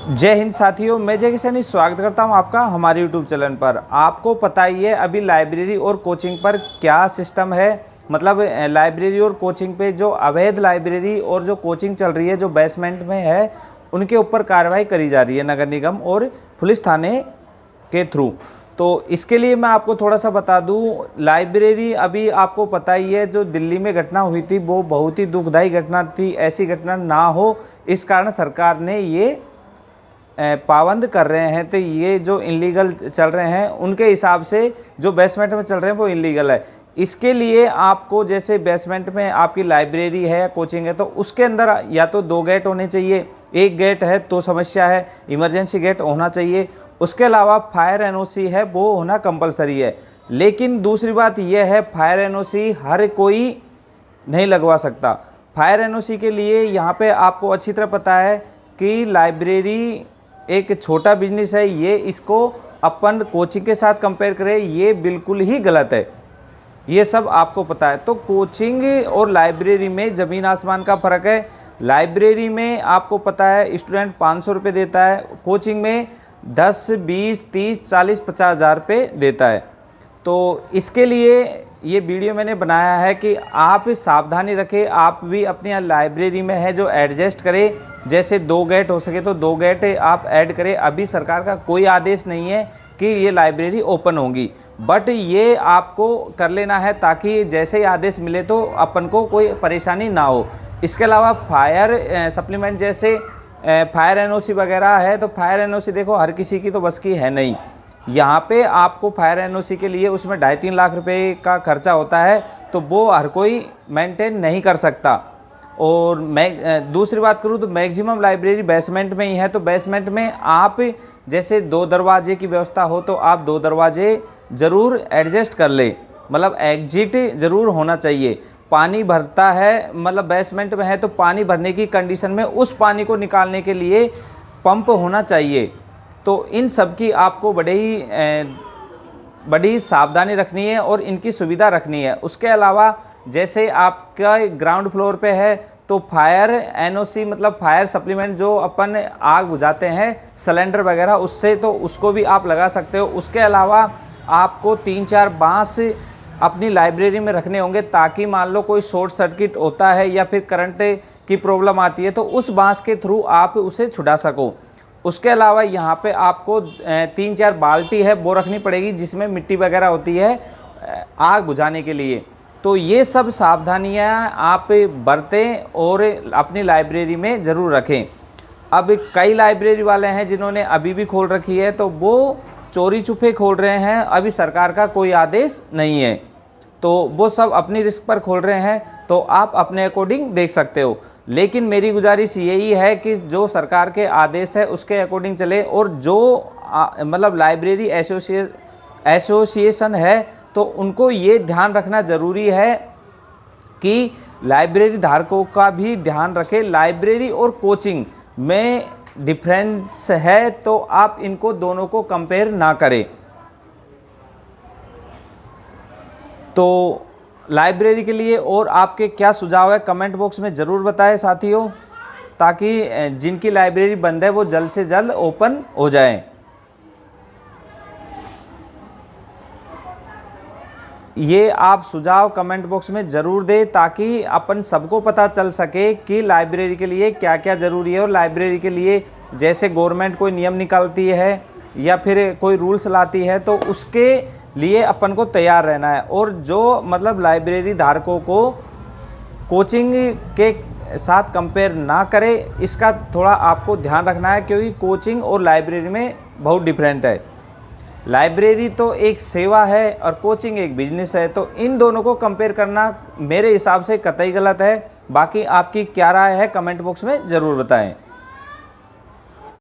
जय हिंद साथियों, मैं जय किशन स्वागत करता हूं आपका हमारे यूट्यूब चैनल पर। आपको पता ही है अभी लाइब्रेरी और कोचिंग पर क्या सिस्टम है। मतलब लाइब्रेरी और कोचिंग पे जो अवैध लाइब्रेरी और जो कोचिंग चल रही है, जो बेसमेंट में है, उनके ऊपर कार्रवाई करी जा रही है नगर निगम और पुलिस थाने के थ्रू। तो इसके लिए मैं आपको थोड़ा सा बता दूं, लाइब्रेरी अभी आपको पता ही है जो दिल्ली में घटना हुई थी वो बहुत ही दुखदाई घटना थी। ऐसी घटना ना हो इस कारण सरकार ने ये पाबंद कर रहे हैं। तो ये जो इलीगल चल रहे हैं उनके हिसाब से जो बेसमेंट में चल रहे हैं वो इलीगल है। इसके लिए आपको जैसे बेसमेंट में आपकी लाइब्रेरी है, कोचिंग है, तो उसके अंदर या तो 2 गेट होने चाहिए। एक गेट है तो समस्या है, इमरजेंसी गेट होना चाहिए। उसके अलावा फायर एनओसी है वो होना कंपलसरी है। लेकिन दूसरी बात यह है, फायर एनओसी हर कोई नहीं लगवा सकता। फायर एनओसी के लिए यहाँ पे आपको अच्छी तरह पता है कि लाइब्रेरी एक छोटा बिजनेस है, ये इसको अपन कोचिंग के साथ कंपेयर करें ये बिल्कुल ही गलत है। ये सब आपको पता है। तो कोचिंग और लाइब्रेरी में ज़मीन आसमान का फ़र्क है। लाइब्रेरी में आपको पता है स्टूडेंट 500 रुपये देता है, कोचिंग में 10, 20, 30, 40, 50 हज़ार रुपये देता है। तो इसके लिए ये वीडियो मैंने बनाया है कि आप सावधानी रखें। आप भी अपनी लाइब्रेरी में है जो एडजस्ट करें। जैसे 2 गेट हो सके तो 2 गेट आप ऐड करें। अभी सरकार का कोई आदेश नहीं है कि ये लाइब्रेरी ओपन होगी, बट ये आपको कर लेना है ताकि जैसे ही आदेश मिले तो अपन को कोई परेशानी ना हो। इसके अलावा फायर सप्लीमेंट जैसे फायर एनओसी वगैरह है, तो फायर एनओसी देखो हर किसी की तो बस की है नहीं। यहाँ पे आपको फायर एनओसी के लिए उसमें 2.5-3 लाख रुपए का खर्चा होता है, तो वो हर कोई मेंटेन नहीं कर सकता। और मैं दूसरी बात करूँ तो मैक्सिमम लाइब्रेरी बेसमेंट में ही है। तो बेसमेंट में आप जैसे 2 दरवाजे की व्यवस्था हो तो आप 2 दरवाजे ज़रूर एडजस्ट कर ले, मतलब एग्जिट ज़रूर होना चाहिए। पानी भरता है, मतलब बेसमेंट में है तो पानी भरने की कंडीशन में उस पानी को निकालने के लिए पंप होना चाहिए। तो इन सब की आपको बड़ी सावधानी रखनी है और इनकी सुविधा रखनी है। उसके अलावा जैसे आपका ग्राउंड फ्लोर पे है तो फायर एनओसी मतलब फायर सप्लीमेंट जो अपन आग बुझाते हैं सिलेंडर वगैरह, उससे तो उसको भी आप लगा सकते हो। उसके अलावा आपको 3-4 बांस अपनी लाइब्रेरी में रखने होंगे ताकि मान लो कोई शॉर्ट सर्किट होता है या फिर करंट की प्रॉब्लम आती है तो उस बांस के थ्रू आप उसे छुड़ा सको। उसके अलावा यहाँ पे आपको 3-4 बाल्टी है वो रखनी पड़ेगी जिसमें मिट्टी वगैरह होती है आग बुझाने के लिए। तो ये सब सावधानियाँ आप बरतें और अपनी लाइब्रेरी में ज़रूर रखें। अब कई लाइब्रेरी वाले हैं जिन्होंने अभी भी खोल रखी है तो वो चोरी छुपे खोल रहे हैं, अभी सरकार का कोई आदेश नहीं है तो वो सब अपनी रिस्क पर खोल रहे हैं, तो आप अपने अकॉर्डिंग देख सकते हो। लेकिन मेरी गुजारिश यही है कि जो सरकार के आदेश है उसके अकॉर्डिंग चले। और जो मतलब लाइब्रेरी एसोसिएशन है तो उनको ये ध्यान रखना ज़रूरी है कि लाइब्रेरी धारकों का भी ध्यान रखें। लाइब्रेरी और कोचिंग में डिफरेंस है तो आप इनको दोनों को कंपेयर ना करें। तो लाइब्रेरी के लिए और आपके क्या सुझाव है कमेंट बॉक्स में ज़रूर बताएं साथियों, ताकि जिनकी लाइब्रेरी बंद है वो जल्द से जल्द ओपन हो जाए। ये आप सुझाव कमेंट बॉक्स में ज़रूर दें ताकि अपन सबको पता चल सके कि लाइब्रेरी के लिए क्या क्या ज़रूरी है। और लाइब्रेरी के लिए जैसे गवर्नमेंट कोई नियम निकालती है या फिर कोई रूल्स लाती है तो उसके लिए अपन को तैयार रहना है। और जो मतलब लाइब्रेरी धारकों को कोचिंग के साथ कंपेयर ना करें, इसका थोड़ा आपको ध्यान रखना है क्योंकि कोचिंग और लाइब्रेरी में बहुत डिफरेंट है। लाइब्रेरी तो एक सेवा है और कोचिंग एक बिजनेस है, तो इन दोनों को कंपेयर करना मेरे हिसाब से कतई गलत है। बाकी आपकी क्या राय है कमेंट बॉक्स में ज़रूर बताएं।